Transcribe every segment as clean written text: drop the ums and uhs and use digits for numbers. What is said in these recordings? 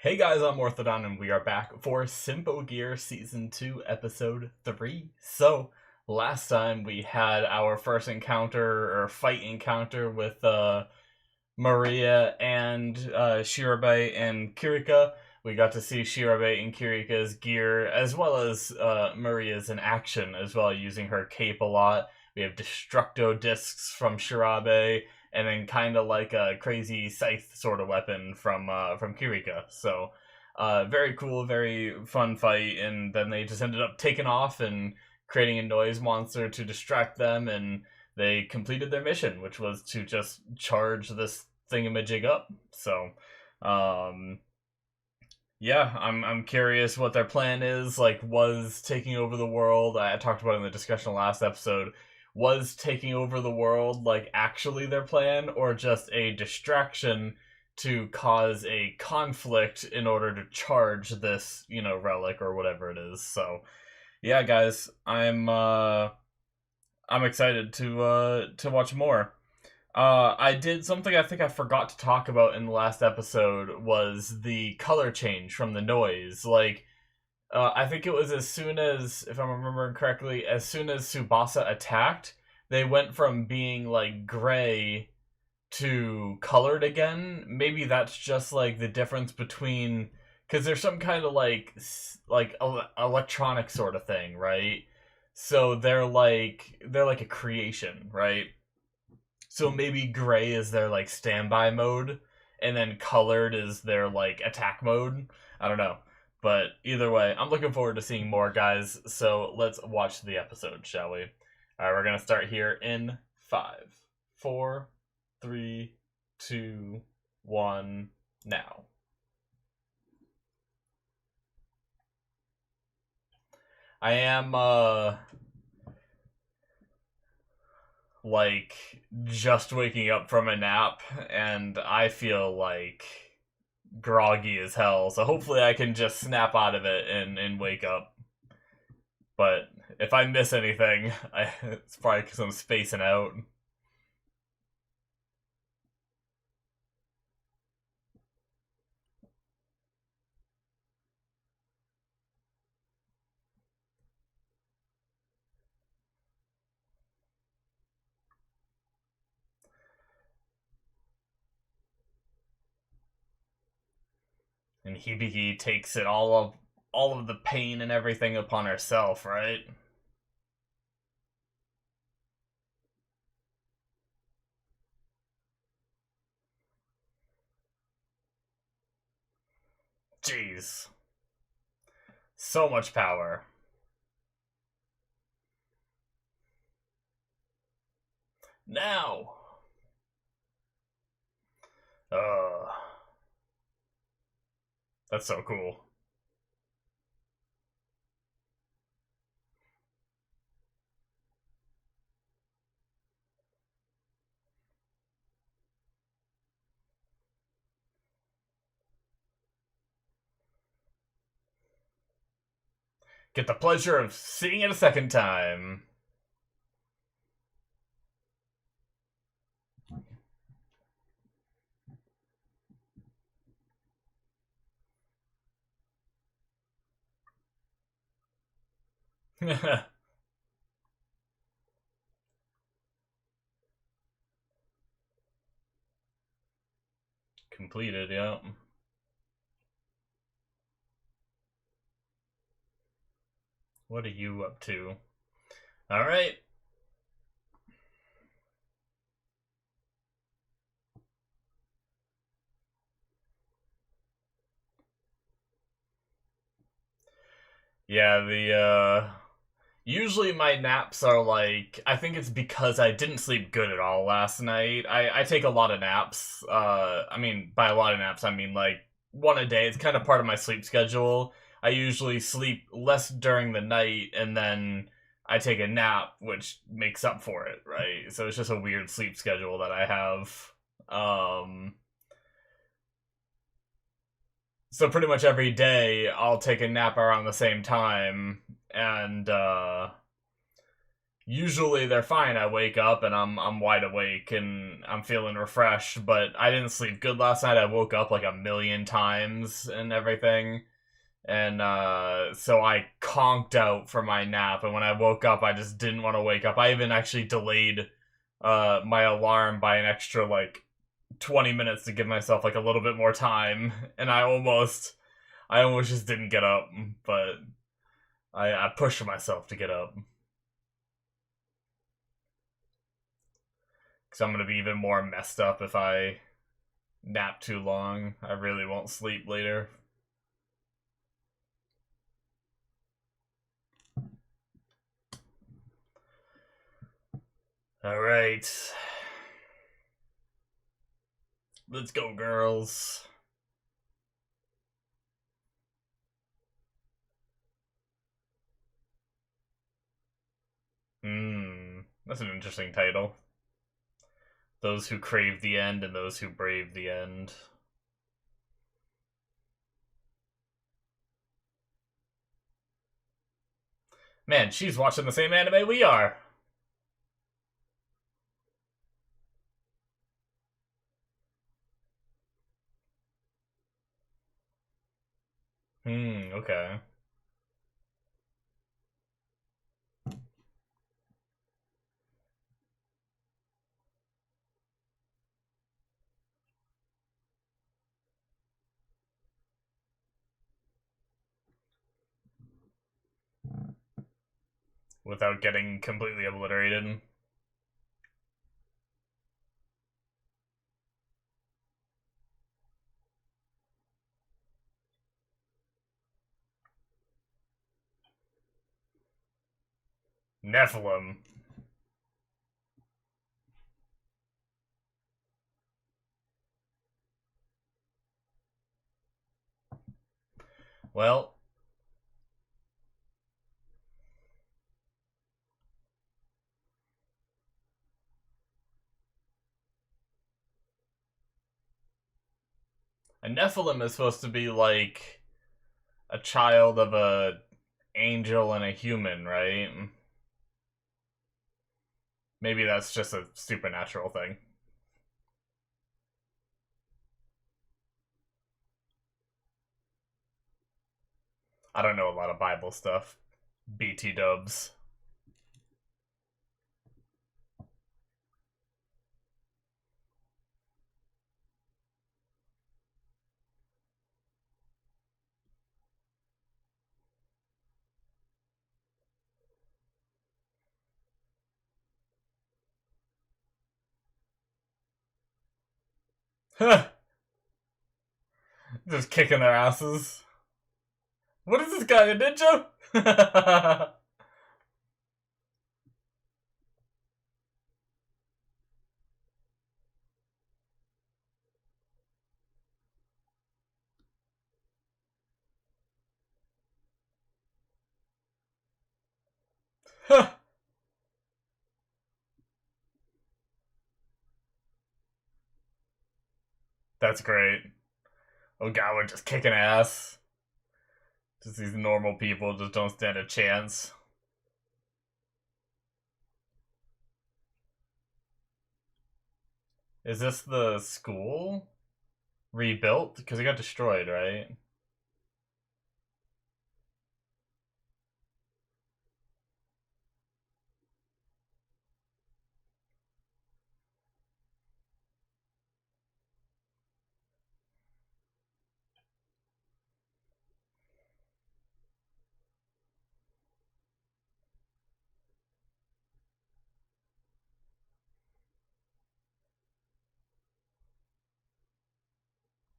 Hey guys, I'm Morthadon, and we are back for Symphogear Season 2, Episode 3. So, last time we had our first encounter, or fight encounter, with Maria and Shirabe and Kirika. We got to see Shirabe and Kirika's gear, as well as Maria's in action, as well, using her cape a lot. We have Destructo discs from Shirabe, and then kind of like a crazy scythe sort of weapon from Kirika. So, very cool, very fun fight, and then they just ended up taking off and creating a noise monster to distract them, and they completed their mission, which was to just charge this thingamajig up. So, yeah, I'm curious what their plan is. Like, was taking over the world? I talked about it in the discussion last episode. Was taking over the world like actually their plan, or just a distraction to cause a conflict in order to charge this, relic or whatever it is? So, yeah, guys, I'm excited to watch more. I did something I think I forgot to talk about in the last episode was the color change from the noise. Like, I think it was as soon as, if I'm remembering correctly, as soon as Tsubasa attacked, they went from being like gray to colored again. Maybe that's just like the difference between, because there's some kind of electronic sort of thing, right? So they're like a creation, right? So maybe gray is their like standby mode, and then colored is their like attack mode. I don't know. But either way, I'm looking forward to seeing more, guys. So let's watch the episode, shall we? Alright, we're gonna start here in 5, 4, 3, 2, 1, now. I am like just waking up from a nap, and I feel like groggy as hell, so hopefully I can just snap out of it and wake up. But if I miss anything, it's probably because I'm spacing out. And Hibiki takes it all of the pain and everything upon herself, right? Jeez. So much power. Now! Uh, that's so cool. Get the pleasure of seeing it a second time. Completed, yeah. What are you up to? Alright. Yeah, usually my naps are like, I think it's because I didn't sleep good at all last night. I take a lot of naps. I mean, by a lot of naps, I mean like one a day. It's kind of part of my sleep schedule. I usually sleep less during the night, and then I take a nap, which makes up for it, right? So it's just a weird sleep schedule that I have. Um, so pretty much every day I'll take a nap around the same time, and usually they're fine. I wake up and I'm wide awake and I'm feeling refreshed, but I didn't sleep good last night. I woke up like a million times and everything. And so I conked out for my nap, and when I woke up I just didn't want to wake up. I even actually delayed my alarm by an extra like 20 minutes to give myself like a little bit more time, and I almost just didn't get up, but I pushed myself to get up. Because I'm going to be even more messed up if I nap too long. I really won't sleep later. Alright. Let's go, girls. That's an interesting title. Those who crave the end and those who brave the end. Man, she's watching the same anime we are. Okay. Without getting completely obliterated. Nephilim. Well, a Nephilim is supposed to be like a child of a angel and a human, right? Maybe that's just a supernatural thing. I don't know a lot of Bible stuff. BT dubs. Just kicking their asses. What is this guy, a ninja? That's great. Ogawa just kicking ass. Just these normal people just don't stand a chance. Is this the school? Rebuilt? Because it got destroyed, right?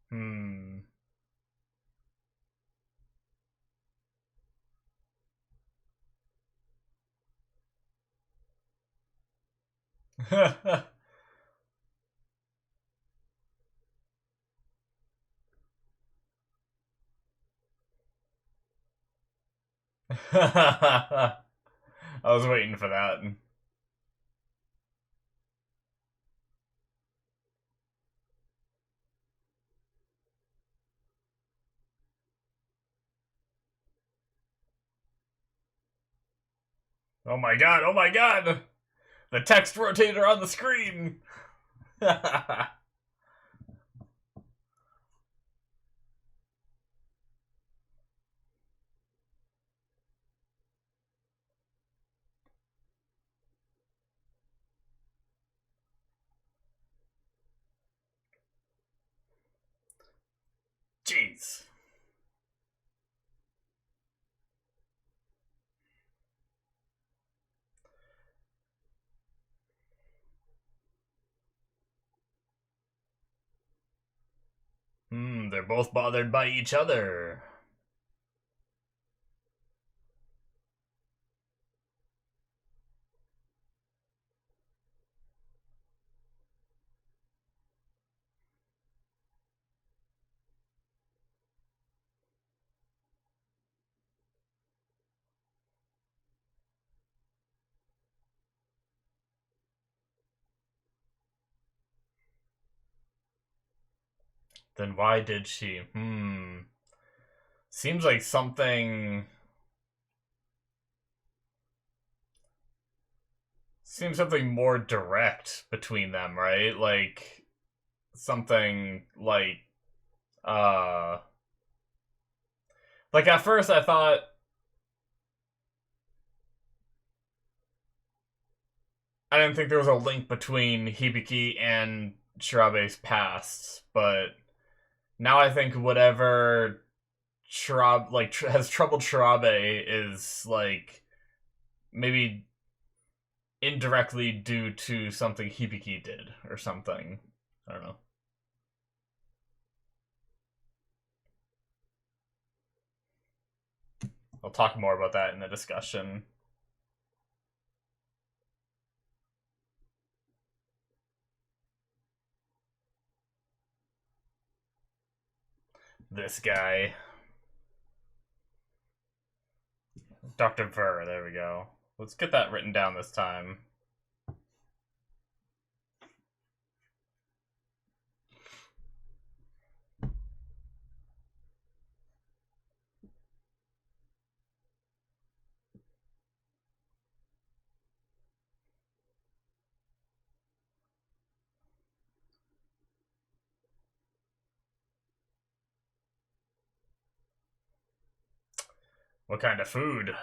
Hmm. I was waiting for that. Oh my god, oh my god! The text rotator on the screen! Jeez. They're both bothered by each other. Then why did she? Seems like something... Seems something more direct between them, right? Like, something like, uh... Like, at first I thought... I didn't think there was a link between Hibiki and Shirabe's past, but now I think whatever has troubled Shirabe is, like, maybe indirectly due to something Hibiki did, or something. I don't know. I'll talk more about that in the discussion. This guy. Dr. Ver, there we go. Let's get that written down this time. What kind of food?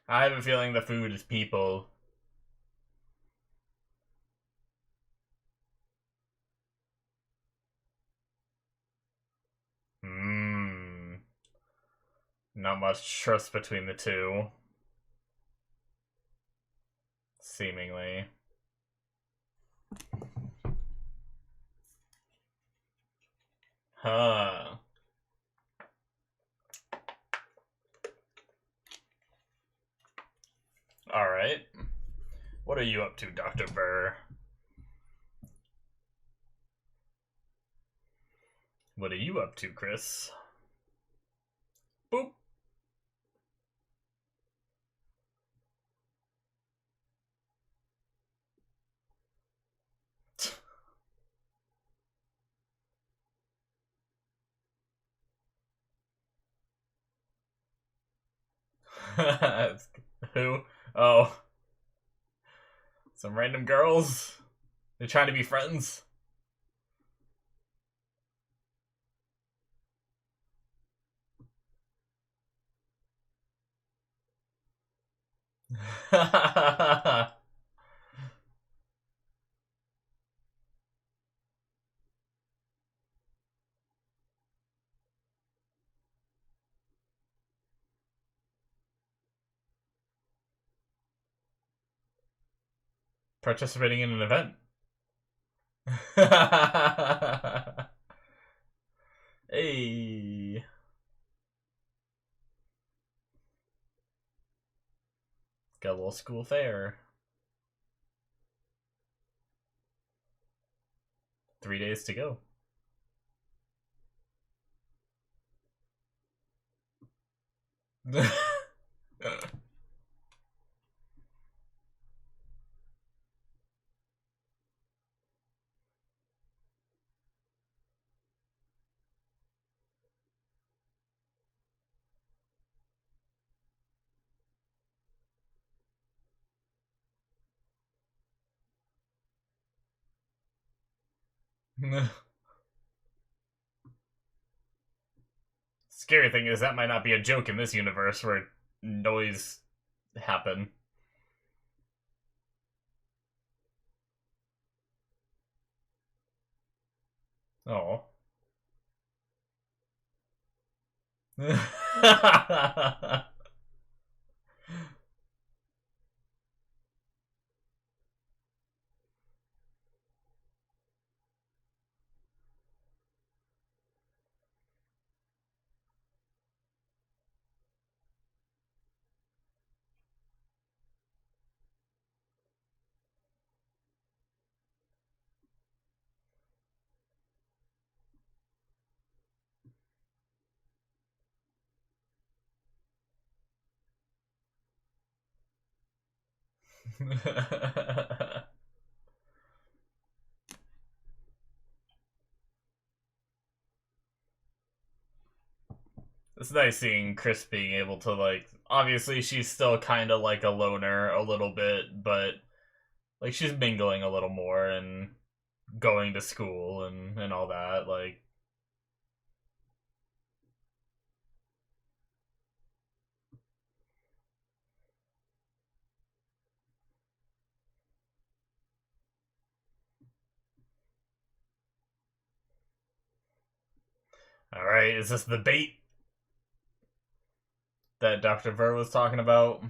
I have a feeling the food is people. Not much trust between the two. Seemingly. Huh. Alright. What are you up to, Dr. Burr? What are you up to, Chris? Boop. Who? Oh. Some random girls? They're trying to be friends? Participating in an event. Hey. Got a little school fair. 3 days to go. Scary thing is that might not be a joke in this universe where noise happen. Oh. It's nice seeing Chris being able to, like, obviously she's still kind of like a loner a little bit, but like she's mingling a little more and going to school and all that. Like, all right, is this the bait that Dr. Ver was talking about?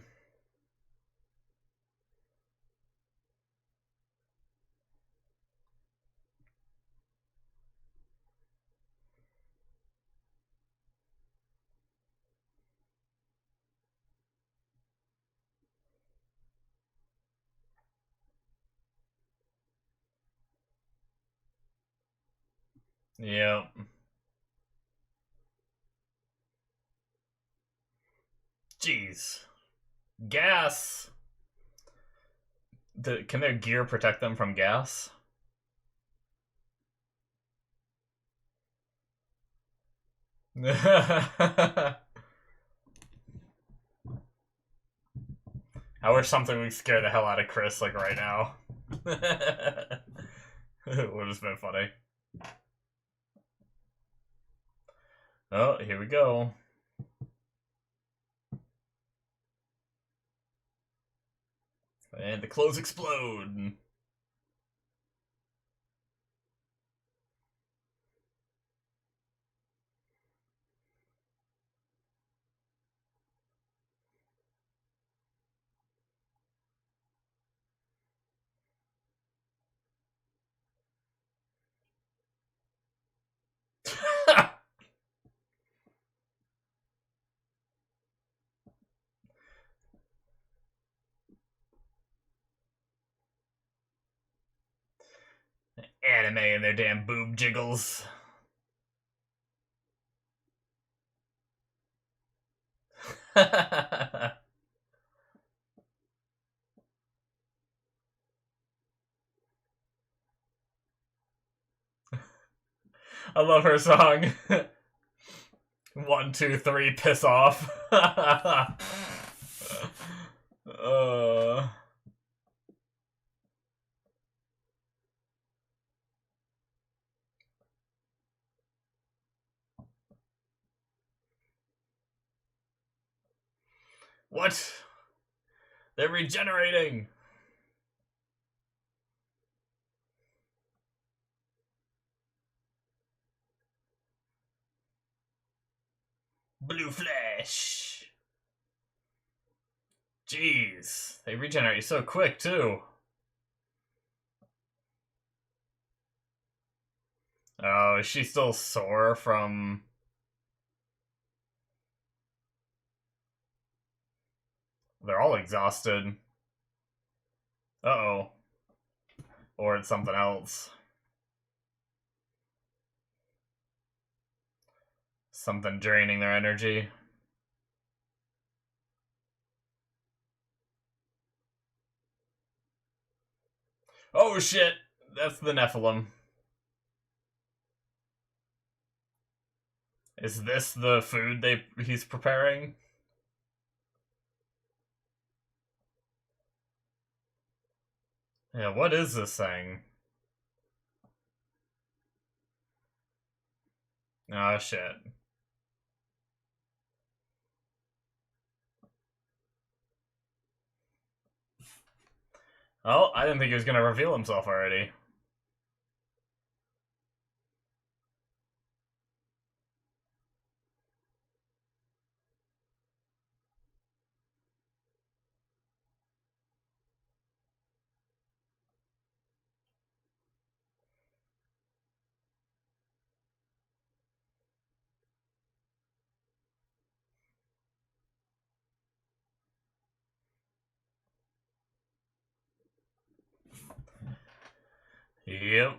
Yeah. Jeez. Gas. Can their gear protect them from gas? I wish something would scare the hell out of Chris, like, right now. It would have been funny. Oh, here we go. And the clothes explode. Anime and their damn boob jiggles. I love her song. 1, 2, 3, piss off. uh... What? They're regenerating! Blue flesh! Jeez, they regenerate so quick, too. Oh, is she still sore from... They're all exhausted. Uh-oh. Or it's something else. Something draining their energy. Oh shit! That's the Nephilim. Is this the food he's preparing? Yeah, what is this thing? Oh shit. Oh, I didn't think he was gonna reveal himself already. Yep.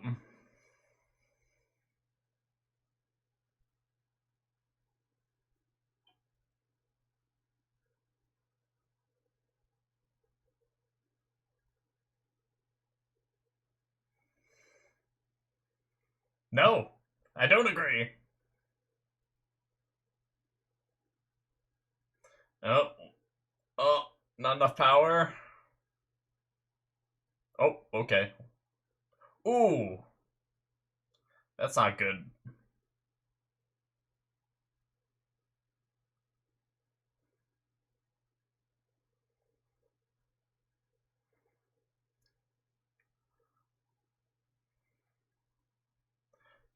No, I don't agree. Oh, oh, not enough power. Oh, okay. Ooh, that's not good.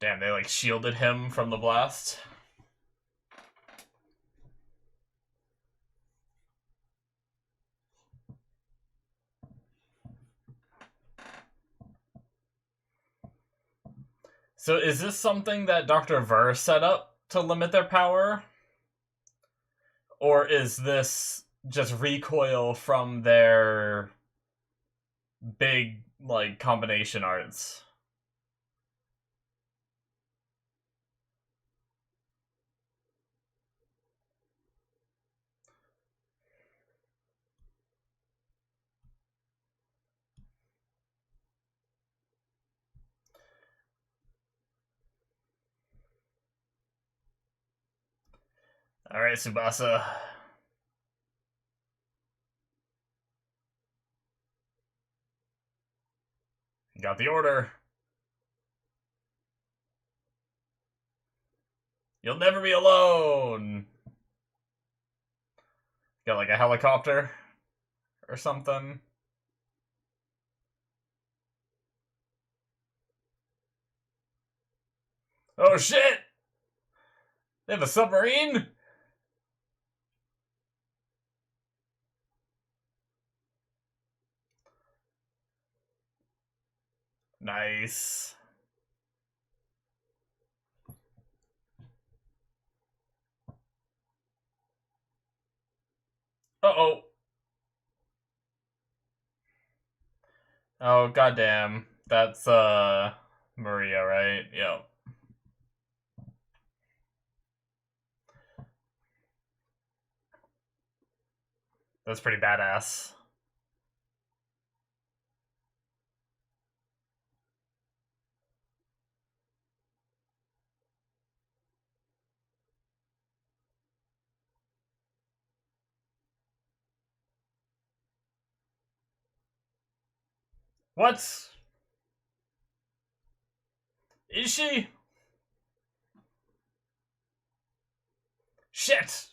Damn, they like shielded him from the blast. So is this something that Dr. Ver set up to limit their power? Or is this just recoil from their big, like, combination arts? Alright, Tsubasa. You got the order. You'll never be alone! Got like a helicopter or something. Oh shit! They have a submarine? Nice. Uh-oh. Oh, goddamn. That's, Maria, right? Yep. That's pretty badass. What? Is she? Shit!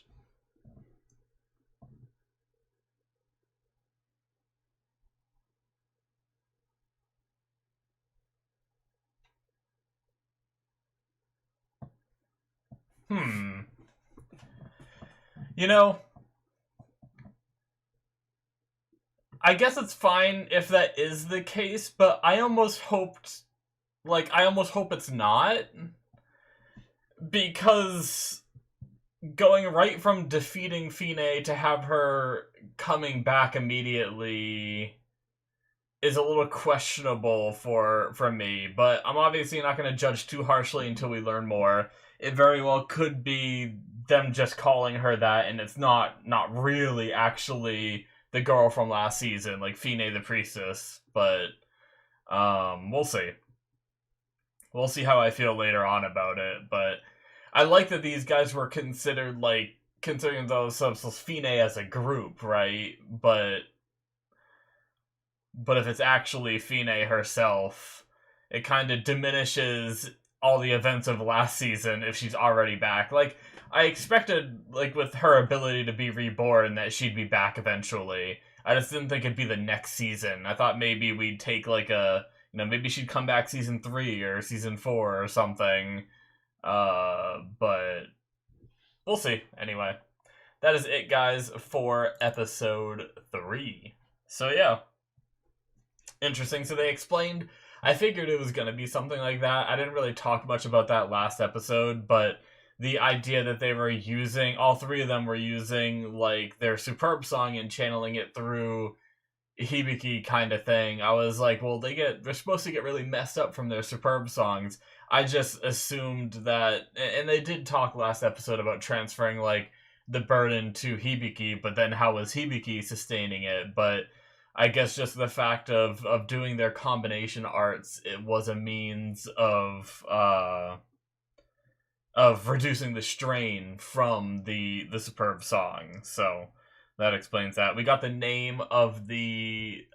You know, I guess it's fine if that is the case, but I almost hope it's not. Because going right from defeating Fine to have her coming back immediately is a little questionable for me, but I'm obviously not going to judge too harshly until we learn more. it very well could be them just calling her that, and it's not really actually the girl from last season, like Fine the Priestess. But we'll see. We'll see how I feel later on about it. But I like that these guys were considered, like, considering themselves as Fine as a group, right? But if it's actually Fine herself, it kind of diminishes all the events of last season if she's already back. Like, I expected, like, with her ability to be reborn, that she'd be back eventually. I just didn't think it'd be the next season. I thought maybe we'd take, like, maybe she'd come back season 3 or season 4 or something. But we'll see. Anyway, that is it, guys, for episode 3. So, yeah. Interesting. So they explained, I figured it was going to be something like that. I didn't really talk much about that last episode, but the idea that they were using, all 3 of them were using, like, their Superb song and channeling it through Hibiki kind of thing. I was like, well, they're supposed to get really messed up from their Superb songs. I just assumed that, and they did talk last episode about transferring, like, the burden to Hibiki, but then how was Hibiki sustaining it? But I guess just the fact of doing their combination arts, it was a means of reducing the strain from the Superb song. So that explains that. We got the name of the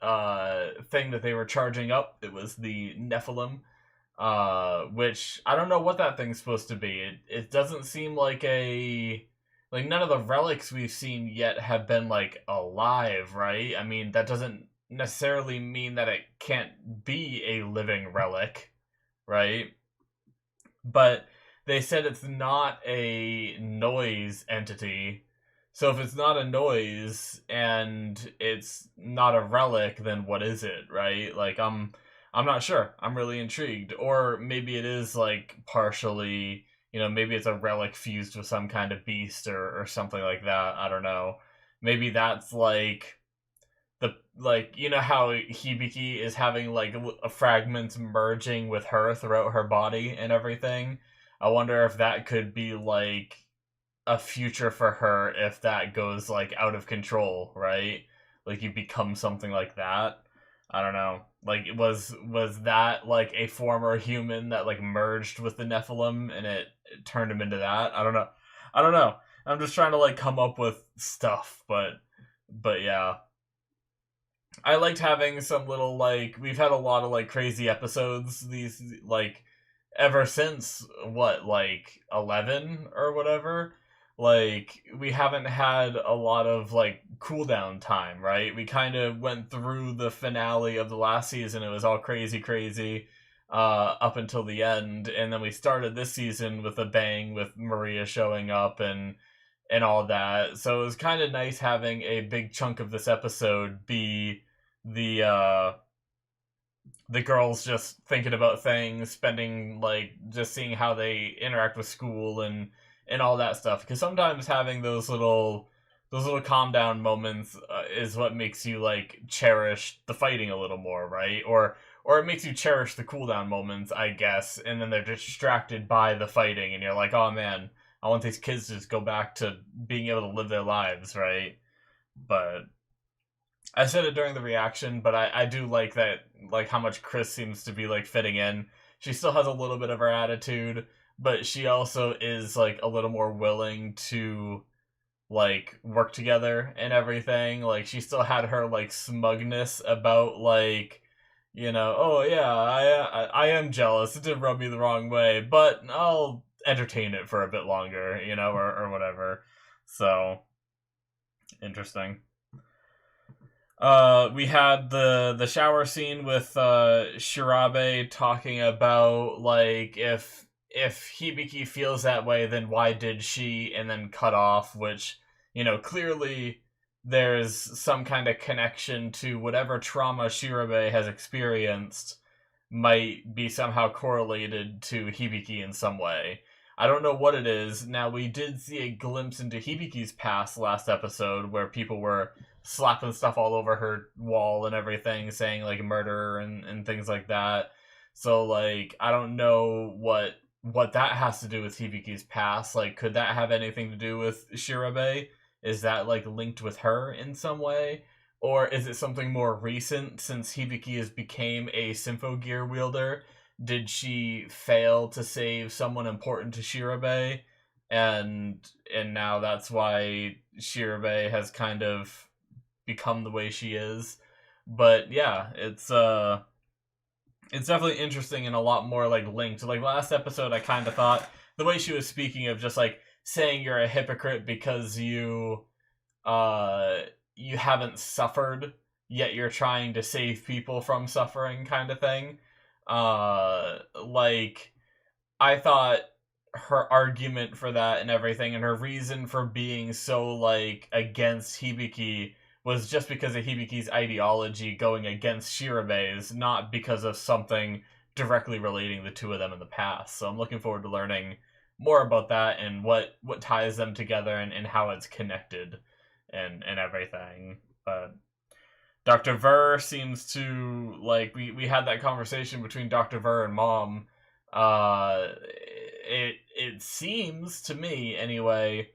thing that they were charging up. It was the Nephilim, which I don't know what that thing's supposed to be. It doesn't seem like none of the relics we've seen yet have been, like, alive, right? I mean, that doesn't necessarily mean that it can't be a living relic, right? But they said it's not a noise entity. So if it's not a noise and it's not a relic, then what is it, right? Like, I'm not sure. I'm really intrigued. Or maybe it is, like, partially, maybe it's a relic fused with some kind of beast or something like that. I don't know. Maybe that's, like, how Hibiki is having, like, fragments merging with her throughout her body and everything. I wonder if that could be, like, a future for her if that goes, like, out of control, right? Like, you become something like that. I don't know. Like, was that, like, a former human that, like, merged with the Nephilim and it turned him into that? I don't know. I'm just trying to, like, come up with stuff, but yeah. I liked having some little, like, we've had a lot of, like, crazy episodes these, like, ever since, like, 11 or whatever. Like, we haven't had a lot of, like, cooldown time, right? We kind of went through the finale of the last season. It was all crazy, up until the end. And then we started this season with a bang with Maria showing up and all that. So it was kind of nice having a big chunk of this episode be the girls just thinking about things, spending, like, just seeing how they interact with school and all that stuff. Because sometimes having those little calm down moments is what makes you, like, cherish the fighting a little more, right? Or it makes you cherish the cooldown moments, I guess, and then they're distracted by the fighting, and you're like, oh man, I want these kids to just go back to being able to live their lives, right? But I said it during the reaction, but I do like that, like, how much Chris seems to be, like, fitting in. She still has a little bit of her attitude, but she also is, like, a little more willing to, like, work together and everything. Like, she still had her, like, smugness about, like, oh yeah, I am jealous. It did rub me the wrong way, but I'll entertain it for a bit longer, or whatever. So, interesting. We had the shower scene with Shirabe talking about, like, if Hibiki feels that way, then why did she, and then cut off, which, clearly there's some kind of connection to whatever trauma Shirabe has experienced might be somehow correlated to Hibiki in some way. I don't know what it is. Now, we did see a glimpse into Hibiki's past last episode where people were slapping stuff all over her wall and everything, saying, like, murder and things like that. So, like, I don't know what what that has to do with Hibiki's past. Like, could that have anything to do with Shirabe? Is that, like, linked with her in some way? Or is it something more recent, since Hibiki has became a Symphogear wielder? Did she fail to save someone important to Shirabe? And now that's why Shirabe has kind of become the way she is. But yeah, it's definitely interesting and a lot more like linked. Like last episode, I kind of thought the way she was speaking of just like saying you're a hypocrite because you haven't suffered yet you're trying to save people from suffering kind of thing. Like I thought her argument for that and everything and her reason for being so like against Hibiki was just because of Hibiki's ideology going against Shirabe's, not because of something directly relating the two of them in the past. So I'm looking forward to learning more about that and what ties them together and how it's connected and everything. But Dr. Ver seems to like we had that conversation between Dr. Ver and Mom. It seems to me anyway,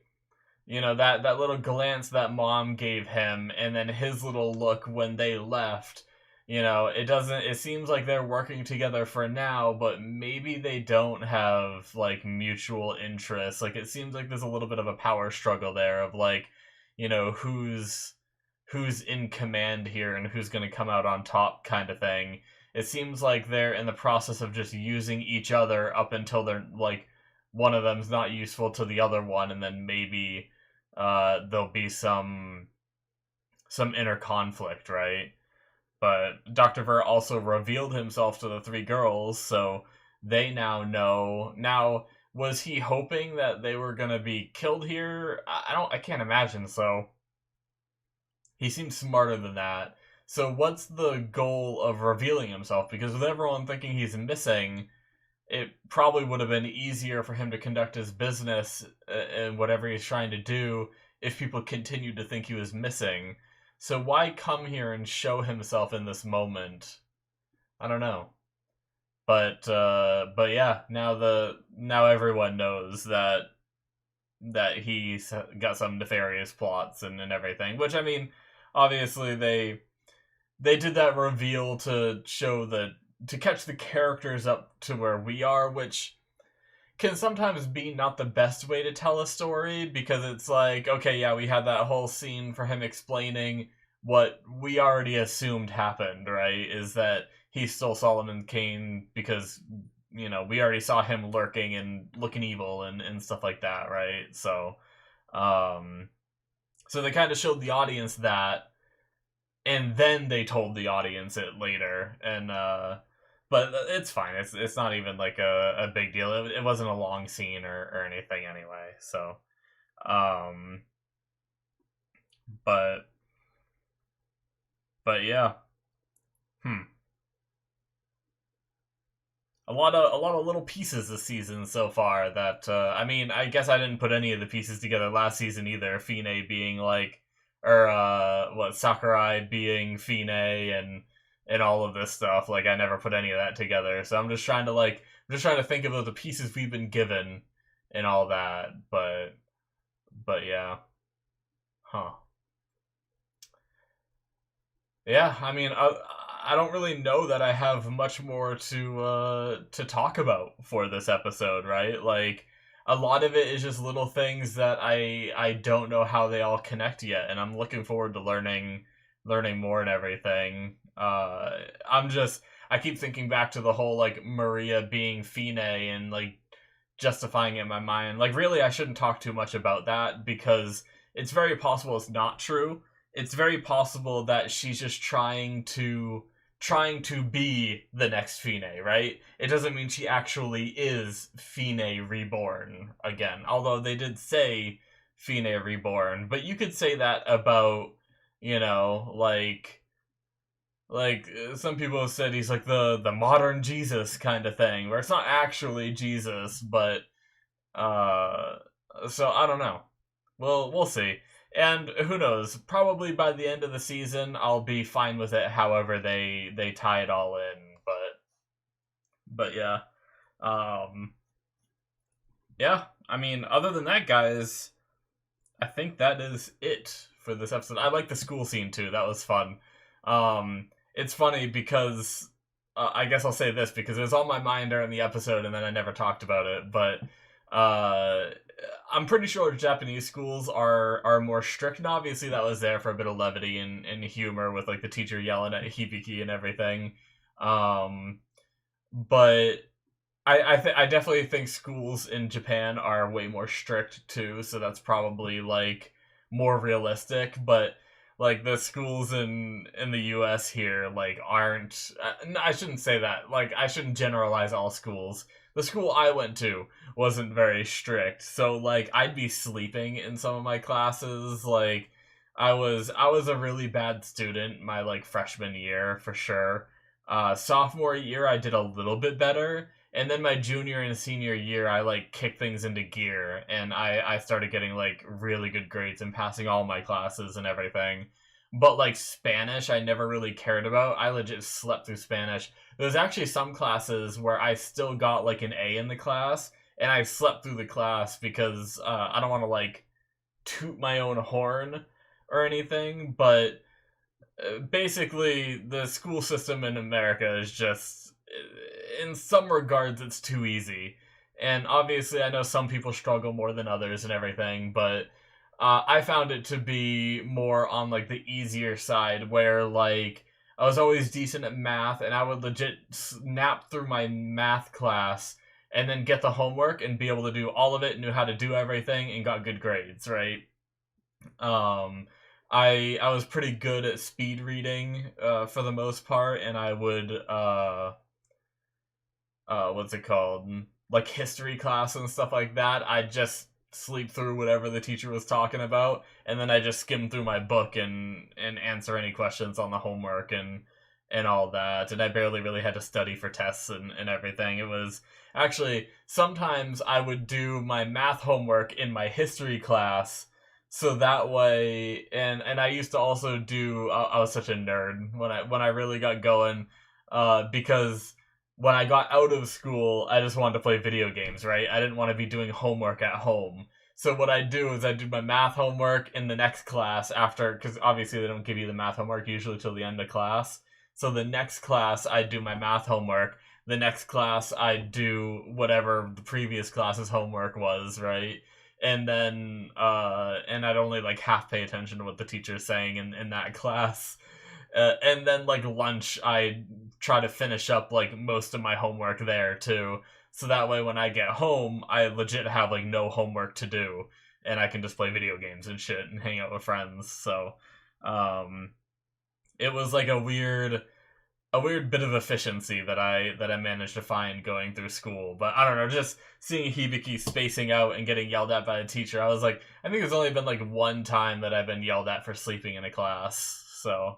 that little glance that Mom gave him and then his little look when they left, it seems like they're working together for now, but maybe they don't have like mutual interests. Like it seems like there's a little bit of a power struggle there of like, who's in command here and who's going to come out on top kind of thing. It seems like they're in the process of just using each other up until they're like one of them's not useful to the other one, and then maybe there'll be some inner conflict, right? But Dr. Ver also revealed himself to the three girls, so they now know. Now, was he hoping that they were gonna be killed here? I can't imagine so. He seems smarter than that. So what's the goal of revealing himself? Because with everyone thinking he's missing, it probably would have been easier for him to conduct his business and whatever he's trying to do if people continued to think he was missing. So why come here and show himself in this moment? I don't know. But yeah, now everyone knows that he's got some nefarious plots and everything. Which I mean, obviously they did that reveal to show to catch the characters up to where we are, which can sometimes be not the best way to tell a story, because it's like, okay, yeah, we had that whole scene for him explaining what we already assumed happened, right? Is that he stole Solomon Kane because, we already saw him lurking and looking evil and stuff like that, right? So, so they kind of showed the audience that, and then they told the audience it later, and but it's fine. It's not even like a big deal. It wasn't a long scene or anything anyway. So, but yeah, a lot of little pieces this season so far. That I mean, I guess I didn't put any of the pieces together last season either. Fine being like, or Sakurai being Fine and all of this stuff. Like I never put any of that together. So I'm just trying to think of the pieces we've been given and all that. But yeah, huh? Yeah, I mean, I don't really know that I have much more to talk about for this episode, right? Like a lot of it is just little things that I don't know how they all connect yet, and I'm looking forward to learning more and everything. I keep thinking back to the whole like Maria being Fine and like justifying it in my mind. Like really, I shouldn't talk too much about that because it's very possible it's not true. It's very possible that she's just trying to be the next Fine, right? It doesn't mean she actually is Fine reborn again. Although they did say Fine reborn, but you could say that about, like some people have said he's like the modern Jesus kind of thing, where it's not actually Jesus, but so I don't know. We'll see. And who knows? Probably by the end of the season, I'll be fine with it. However, they tie it all in. But yeah, um, yeah, I mean, other than that, guys, I think that is it for this episode. I like the school scene too. That was fun. It's funny because I guess I'll say this because it was on my mind during the episode and then I never talked about it. But uh, I'm pretty sure Japanese schools are more strict, and obviously that was there for a bit of levity and humor with like the teacher yelling at Hibiki and everything. Um, but I definitely think schools in Japan are way more strict too, so that's probably like more realistic. But like the schools in the U.S. here like aren't. I shouldn't say that. Like I shouldn't generalize all schools. The school I went to wasn't very strict, so like I'd be sleeping in some of my classes. Like I was a really bad student my like freshman year for sure. Sophomore year I did a little bit better, and then my junior and senior year, I like kicked things into gear, and I started getting like really good grades and passing all my classes and everything. But like Spanish, I never really cared about. I legit slept through Spanish. There's actually some classes where I still got like an A in the class, and I slept through the class because I don't want to like toot my own horn or anything, but basically the school system in America is just in some regards it's too easy. And obviously I know some people struggle more than others and everything, but I found it to be more on like the easier side where like I was always decent at math and I would legit snap through my math class and then get the homework and be able to do all of it, knew how to do everything and got good grades, right? Um, I was pretty good at speed reading for the most part, and I would what's it called, like history class and stuff like that. I'd just sleep through whatever the teacher was talking about, and then I just skim through my book and answer any questions on the homework and all that. And I barely really had to study for tests and everything. It was actually sometimes I would do my math homework in my history class so that way, and I used to also do. I was such a nerd when I really got going, because when I got out of school, I just wanted to play video games. Right, I didn't want to be doing homework at home. So what I do is I do my math homework in the next class after, because obviously they don't give you the math homework usually till the end of class. So the next class I do my math homework. The next class I do whatever the previous class's homework was. Right, and then and I'd only like half pay attention to what the teacher's saying in that class. And then like lunch I try to finish up like most of my homework there too, so that way when I get home I legit have like no homework to do and I can just play video games and shit and hang out with friends. So um it was like a weird bit of efficiency that I managed to find going through school. But I don't know, just seeing Hibiki spacing out and getting yelled at by a teacher, I was like, I think there's only been like one time that I've been yelled at for sleeping in a class. So,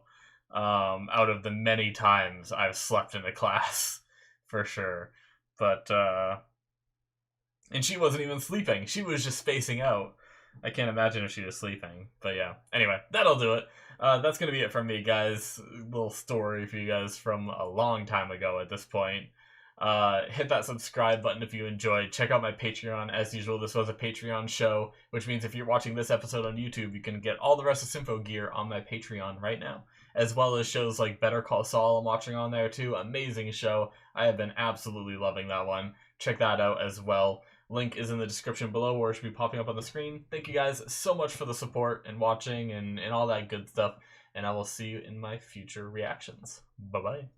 out of the many times I've slept in a class, for sure. But and she wasn't even sleeping; she was just spacing out. I can't imagine if she was sleeping. But yeah. Anyway, that'll do it. That's going to be it from me, guys. Little story for you guys from a long time ago at this point. Hit that subscribe button if you enjoyed. Check out my Patreon. As usual, this was a Patreon show, which means if you're watching this episode on YouTube, you can get all the rest of Symphogear on my Patreon right now, as well as shows like Better Call Saul I'm watching on there too. Amazing show. I have been absolutely loving that one. Check that out as well. Link is in the description below, or it should be popping up on the screen. Thank you guys so much for the support and watching and all that good stuff, and I will see you in my future reactions. Bye-bye.